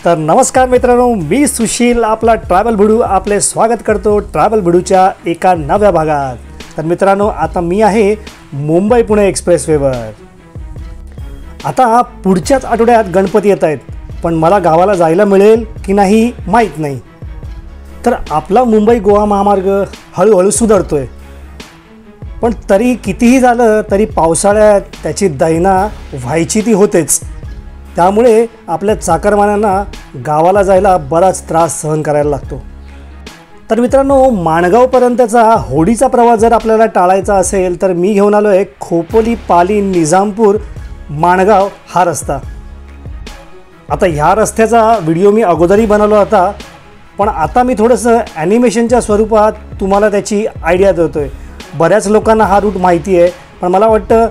तर नमस्कार मित्रांनो, मी सुशील आपला ट्रॅव्हल भिडू आपले स्वागत करतो ट्रॅव्हल भिडूच्या एका नव्या भागात। तर मित्रांनो, आता मी आहे मुंबई पुणे एक्सप्रेसवेवर। आता पुढच्याच आठवड्यात गणपती येत आहेत, पण मला गावाला जायला मिळेल की नाही माहीत नाही। तर आपला मुंबई गोवा महामार्ग हळूहळू सुधारतोय, पण तरी कितीही झालं तरी पावसाळ्यात त्याची दैना व्हायची ती होतेच। त्यामुळे आपल्या चाकरमान्यांना गावाला जायला बराच त्रास सहन करायला लागतो। तर मित्रांनो, माणगावपर्यंतचा होडीचा प्रवास जर आपल्याला टाळायचा असेल तर मी घेऊन आलो आहे खोपोली, पाली, निजामपूर, माणगाव हा रस्ता। आता ह्या रस्त्याचा व्हिडिओ मी अगोदरही बनवला होता, पण आता मी थोडंसं ॲनिमेशनच्या स्वरूपात तुम्हाला त्याची आयडिया देतो आहे। बऱ्याच लोकांना हा रूट माहिती आहे, पण मला वाटतं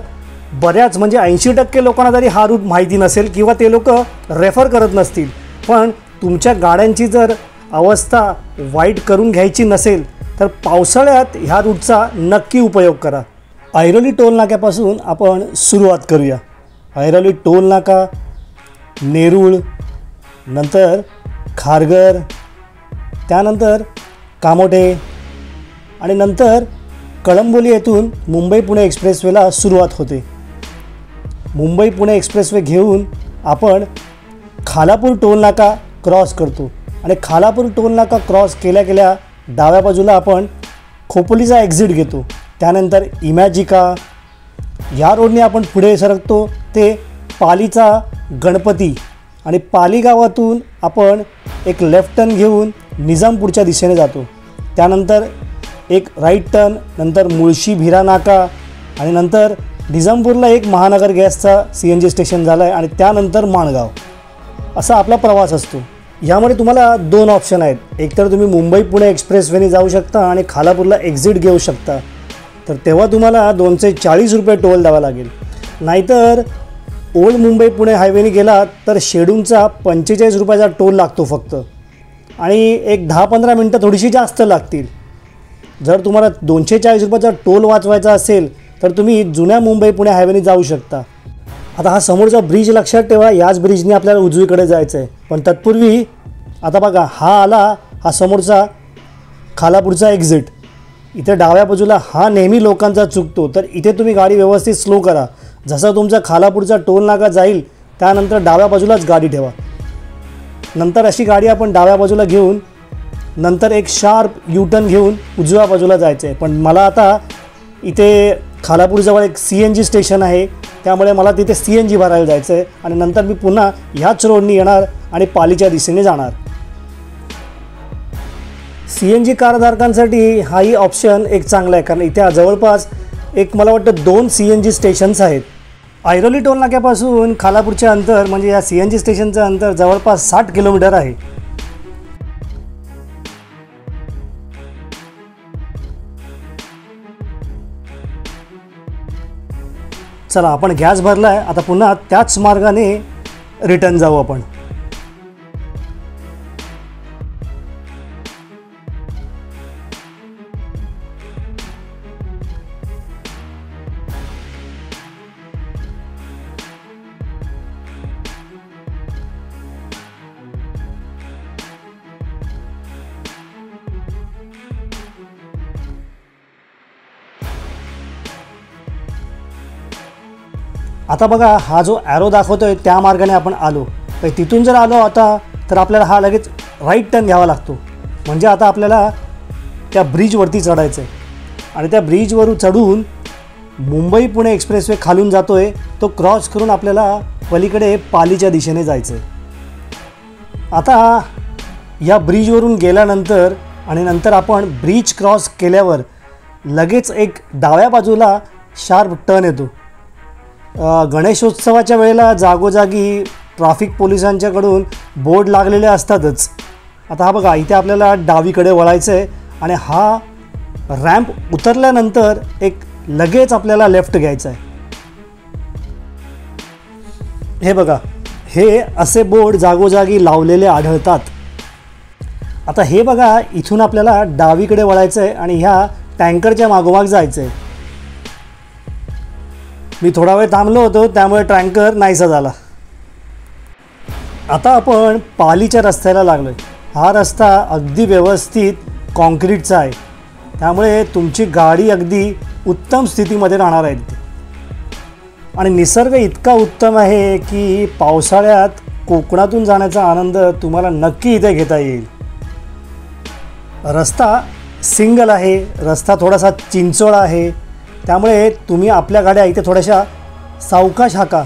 बऱ्याच म्हणजे 80% लोकांना तरी हा रूट माहिती नसेल किंवा ते लोक रेफर करत नसतील। पण तुमच्या गाड्यांची जर अवस्था वाईट करून घ्यायची नसेल तर पावसाळ्यात ह्या रूटचा नक्की उपयोग करा। ऐरोली टोल नाक्यापासून आपण सुरुवात करूया। ऐरोली टोल नाका, नेरूळ, नंतर खारघर, त्यानंतर कामोठे आणि नंतर कळंबोली येथून मुंबई पुणे एक्सप्रेसवेला सुरुवात होते। मुंबई पुणे एक्सप्रेसवे घेऊन आपण खालापूर टोल नाका क्रॉस करतो आणि खालापूर टोल नाका क्रॉस केल्या केल्या डाव्या बाजूला आपण खोपोलीचा एक्झिट घेतो। त्यानंतर इमॅजिका या रोडने आपण पुढे सरकतो ते पालीचा गणपती आणि पाली गावातून आपण एक लेफ्ट टर्न घेऊन निजामपूरच्या दिशेने जातो। त्यानंतर एक राईट टर्न, नंतर मुळशी भिरा नाका आणि नंतर निजामपूरला एक महानगर गॅसचा CNG स्टेशन झालं आहे आणि त्यानंतर माणगाव। असा आपला प्रवास असतो। यामध्ये तुम्हाला दोन ऑप्शन आहेत, एकतर तुम्ही मुंबई पुणे एक्सप्रेसवेने जाऊ शकता आणि खालापूरला एक्झिट घेऊ शकता, तर तेव्हा तुम्हाला 240 रुपये टोल द्यावा लागेल। नाहीतर ओल्ड मुंबई पुणे हायवेने गेला तर शेडूंचा 45 रुपयाचा टोल लागतो फक्त, आणि एक 10-15 मिनटं थोडीशी जास्त लागतील। जर तुम्हाला 240 रुपयाचा टोल वाचवायचा असेल तर तुम्ही जुन्या मुंबई पुणे हायवेने जाऊ शकता। आता हा समोरचा ब्रिज लक्षात ठेवा, याच ब्रिजने आपल्याला उजवीकडे जायचं आहे। पण तत्पूर्वी आता बघा, हा आला हा समोरचा खालापूरचा एक्झिट। इथे डाव्या बाजूला हा नेहमी लोकांचा चुकतो, तर इथे तुम्ही गाडी व्यवस्थित स्लो करा। जसा तुमचा खालापूरचा टोल नाका जाईल त्यानंतर डाव्या बाजूलाच गाडी ठेवा। नंतर अशी गाडी आपण डाव्या बाजूला घेऊन नंतर एक शार्प U-टर्न घेऊन उजव्या बाजूला जायचं आहे। पण मला आता इथे खालापूरजवळ एक CNG स्टेशन आहे, त्यामुळे मला तिथे CNG भरायला जायचं आहे आणि नंतर मी पुन्हा ह्याच रोडनी येणार आणि पालीच्या दिशेने जाणार। CNG कारधारकांसाठी हाही ऑप्शन एक चांगला आहे, कारण इथे जवळपास एक मला वाटतं 2 CNG स्टेशन्स आहेत। ऐरोली टोल नाक्यापासून खालापूरचे अंतर म्हणजे या CNG स्टेशनचं अंतर जवळपास 60 किलोमीटर आहे। चला, आपण गॅस भरला आहे, आता पुन्हा त्याच मार्गाने रिटर्न जाऊ आपण। आता बघा, हा जो ॲरो दाखवतोय त्या मार्गाने आपण आलो, तर तिथून जर आलो आता तर आपल्याला हा लगेच राईट टर्न घ्यावा लागतो। म्हणजे आता आपल्याला त्या ब्रिजवरती चढायचं आहे आणि त्या ब्रिजवरून चढून मुंबई पुणे एक्सप्रेसवे खालून जातो आहे, तो क्रॉस करून आपल्याला पलीकडे पालीच्या दिशेने जायचं आहे। आता या ब्रिजवरून गेल्यानंतर आणि नंतर आपण ब्रिज क्रॉस केल्यावर लगेच एक डाव्या बाजूला शार्प टर्न येतो। गणेशोत्सवाच्या वेळेला जागोजागी ट्रॅफिक पोलिसांच्याकडून बोर्ड लागलेले असतातच। आता हा बघा, इथे आपल्याला डावीकडे वळायचं आहे आणि हा रॅम्प उतरल्यानंतर एक लगेच आपल्याला लेफ्ट घ्यायचं आहे। हे बघा, हे असे बोर्ड जागोजागी लावलेले आढळतात। आता हे बघा, इथून आपल्याला डावीकडे वळायचं आहे आणि ह्या टँकरच्या मागोमाग जायचं आहे। मी थोडा वेळ थांबलो होतो, त्यामुळे टँकर नाहीसा झाला। आता आपण पालीच्या रस्त्याला लागलो आहे. हा रस्ता अगदी व्यवस्थित कॉन्क्रीटचा आहे, त्यामुळे तुमची गाडी अगदी उत्तम स्थितीमध्ये राहणार आहे तिथे. आणि निसर्ग इतका उत्तम आहे की पावसाळ्यात कोकणातून जाण्याचा आनंद तुम्हाला नक्की इथे घेता येईल. रस्ता सिंगल आहे, रस्ता थोडासा चिंचोळा आहे, त्यामुळे तुम्ही आपल्या गाड्या इथे थोड्याशा सावकाश हाका.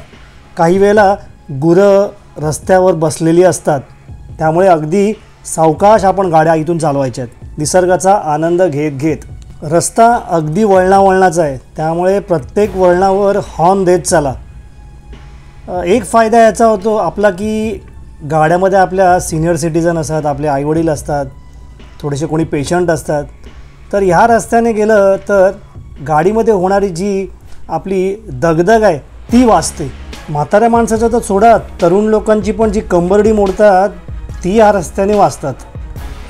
काही वेळेला गुरं रस्त्यावर बसलेली असतात, त्यामुळे अगदी सावकाश आपण गाड्या इथून चालवायच्यात निसर्गाचा आनंद घेत घेत. रस्ता अगदी वळणावळणाचा आहे, त्यामुळे प्रत्येक वळणावर हॉर्न देत चला. एक फायदा याचा होतो आपला की गाड्यामध्ये आपल्या सिनियर सिटीजन असतात, आपले आईवडील असतात, थोडेसे कोणी पेशंट असतात. तर ह्या रस्त्याने गेलं तर गाडीमध्ये होणारी जी आपली दगदग आहे ती वाचते. म्हाताऱ्या माणसाचं तर सोडा, तरुण लोकांची पण जी कंबरडी मोडतात ती ह्या रस्त्याने वाचतात.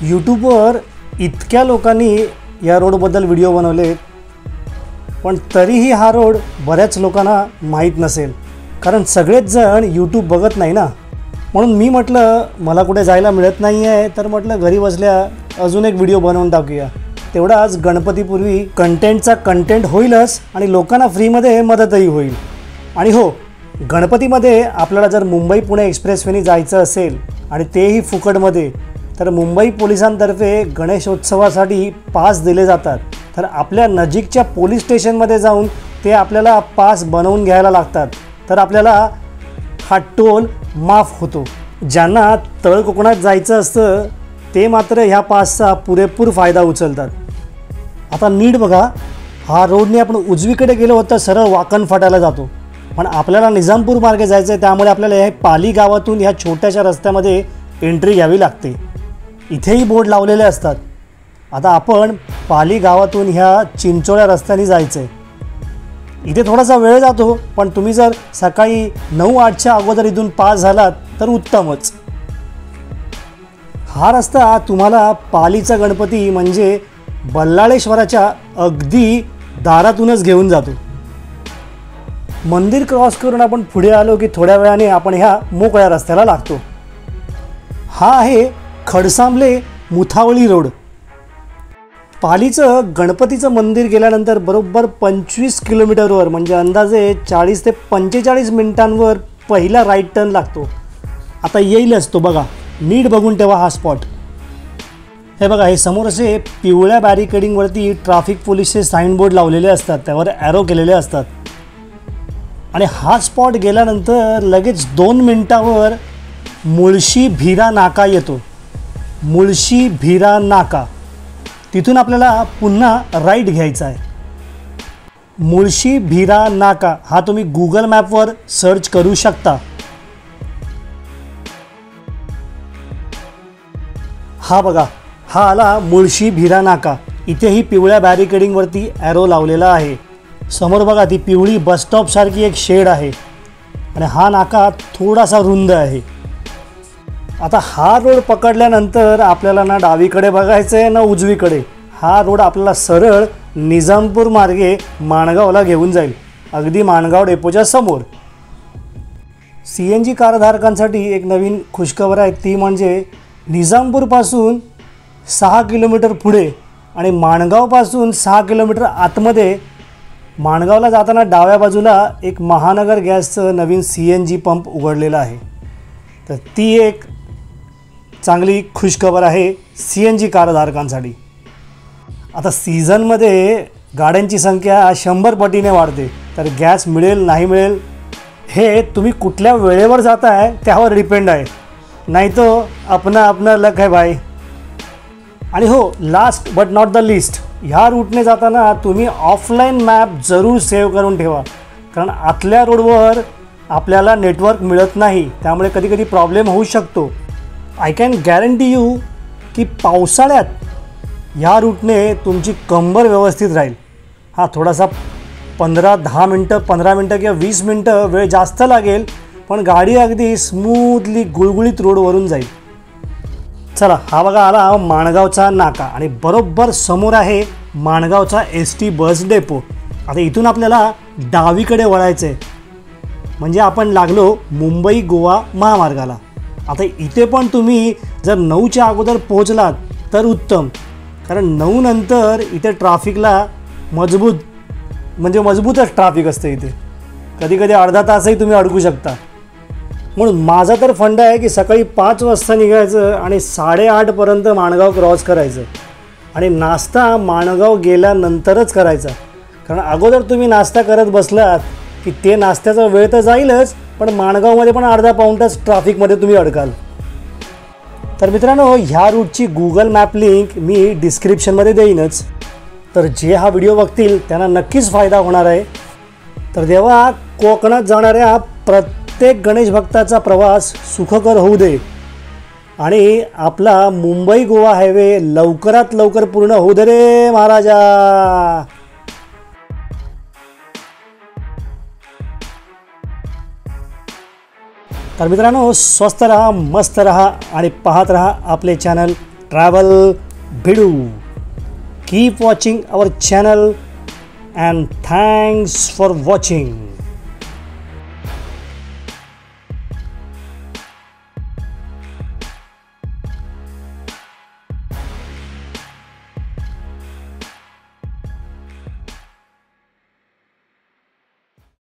यूट्यूबवर इतक्या लोकांनी या रोडबद्दल व्हिडिओ बनवले, पण तरीही हा रोड बऱ्याच लोकांना माहीत नसेल, कारण सगळेच जण यूट्यूब बघत नाही ना. म्हणून मी म्हटलं मला कुठे जायला मिळत नाही आहे, तर म्हटलं घरी बसल्या अजून एक व्हिडिओ बनवून टाकूया. तेवढाच गणपतीपूर्वी कंटेंटचा कंटेंट होईलच आणि लोकांना फ्रीमध्ये मदतही होईल. आणि हो, गणपतीमध्ये आपल्याला जर मुंबई पुणे एक्सप्रेसवेने जायचं असेल आणि तेही फुकटमध्ये, तर मुंबई पोलिसांतर्फे गणेशोत्सवासाठी पास दिले जातात. तर आपल्या नजीकच्या पोलीस स्टेशनमध्ये जाऊन ते आपल्याला पास बनवून घ्यायला लागतात, तर आपल्याला हा टोल माफ होतो. ज्यांना तळ कोकणात जायचं असतं ते मात्र ह्या पासचा पुरेपूर फायदा उचलतात. आता नीट बघा, हा रोडने आपण उजवीकडे गेलो तर सरळ वाकण फाट्याला जातो, पण आपल्याला निजामपूर मार्गे जायचं आहे, त्यामुळे आपल्याला ह्या पाली गावातून ह्या छोट्याशा रस्त्यामध्ये एंट्री घ्यावी लागते. इथेही बोर्ड लावलेले असतात. आता आपण पाली गावातून ह्या चिंचोळ्या रस्त्याने जायचं आहे. इथे थोडासा वेळ जातो, पण तुम्ही जर सकाळी 9-8च्या अगोदर इथून पास झालात तर उत्तमच. हा रस्ता तुम्हाला पालीचा गणपती म्हणजे बल्लाळेश्वराच्या अगदी दारातूनच घेऊन जातो. मंदिर क्रॉस करून आपण पुढे आलो की थोड्या वेळाने आपण ह्या मोकळ्या रस्त्याला लागतो. हा आहे खडसांबले मुथावळी रोड. पालीचं गणपतीचं मंदिर गेल्यानंतर बरोबर 25 किलोमीटरवर म्हणजे अंदाजे 40 ते 45 मिनिटांवर पहिला राईट टर्न लागतो. आता येईलच तो, बघा नीट बघून ठेवा हा स्पॉट. हे बघा, हे समोर असे पिवळ्या बॅरिकेडिंगवरती ट्रॅफिक पोलीसचे साईनबोर्ड लावलेले असतात, त्यावर ॲरो केलेले असतात. आणि हा स्पॉट गेल्यानंतर लगेच 2 मिनिटावर मुळशी भिरा नाका येतो. मुळशी भिरा नाका, तिथून आपल्याला पुन्हा राईट घ्यायचा आहे. मुळशी भिरा नाका हा तुम्ही गुगल मॅपवर सर्च करू शकता. हा बघा, हा आला मुळशी भिरा नाका. इथेही पिवळ्या बॅरिकेडिंगवरती ॲरो लावलेला आहे. समोर बघा ती पिवळी बसस्टॉपसारखी एक शेड आहे आणि हा नाका थोडासा रुंद आहे. आता हा रोड पकडल्यानंतर आपल्याला ना डावीकडे बघायचं आहे ना उजवीकडे. हा रोड आपल्याला सरळ निजामपूर मार्गे माणगावला घेऊन जाईल, अगदी माणगाव डेपोच्या समोर. CNG कारधारकांसाठी एक नवीन खुशखबर आहे, ती म्हणजे निजामपूरपासून 6 किलोमीटर पुढे आणि माणगावपासून 6 किलोमीटर आतमध्ये माणगावला जाताना डाव्या बाजूला एक महानगर गॅसचं नवीन CNG पंप उघडलेला आहे. तर ती एक चांगली खुशखबर आहे CNG कारधारकांसाठी. आता सीझनमध्ये गाड्यांची संख्या 100 पटीने वाढते, तर गॅस मिळेल नाही मिळेल हे तुम्ही कुठल्या वेळेवर जाताय त्यावर डिपेंड आहे, नाही तो अपना लक है भाई. आणि हो, last but not the list, ह्या रूटने जाताना तुम्ही ऑफलाईन मॅप जरूर सेव्ह करून ठेवा, कारण आतल्या रोडवर आपल्याला नेटवर्क मिळत नाही, त्यामुळे कधी कधी प्रॉब्लेम होऊ शकतो. आय कॅन गॅरंटी यू की पावसाळ्यात ह्या रूटने तुमची कंबर व्यवस्थित राहील. हा थोडासा 15 मिनटं किंवा 20 मिनटं वेळ जास्त लागेल, पण गाडी अगदी स्मूथली गुळगुळीत रोडवरून जाईल. चला, हा बघा आला माणगावचा नाका आणि बरोबर समोर आहे माणगावचा ST बस डेपो. आता इथून आपल्याला डावीकडे वळायचं आहे, म्हणजे आपण लागलो मुंबई गोवा महामार्गाला. आता इथे पण तुम्ही जर 9च्या अगोदर पोहोचलात तर उत्तम, कारण 9 नंतर इथे ट्रॅफिकला मजबूतच ट्रॅफिक असतं इथे. कधी कधी अर्धा तासही तुम्ही अडकू शकता. म्हणून माझा तर फंडा आहे की सकाळी 5 वाजता निघायचं आणि 8:30पर्यंत माणगाव क्रॉस करायचं आणि नाश्ता माणगाव गेल्यानंतरच करायचा. कारण अगोदर तुम्ही नाश्ता करत बसलात की ते नाश्त्याचा वेळ तर जाईलच, पण माणगावमध्ये पण अर्धा पाऊण तास ट्रॅफिकमध्ये तुम्ही अडकाल. तर मित्रांनो, ह्या रूटची गुगल मॅप लिंक मी डिस्क्रिप्शनमध्ये देईनच. तर जे हा व्हिडिओ बघतील त्यांना नक्कीच फायदा होणार आहे. तर देवा कोकणात जाणाऱ्या प्रत्येक गणेश भक्ताचा प्रवास सुखकर होऊ दे आणि आपला मुंबई गोवा हायवे लवकरात लवकर पूर्ण होऊ दे रे महाराजा. तर मित्रांनो, स्वस्त रहा, मस्त रहा आणि पाहत रहा आपले channel travel Bhidu. Keep watching our channel and thanks for watching.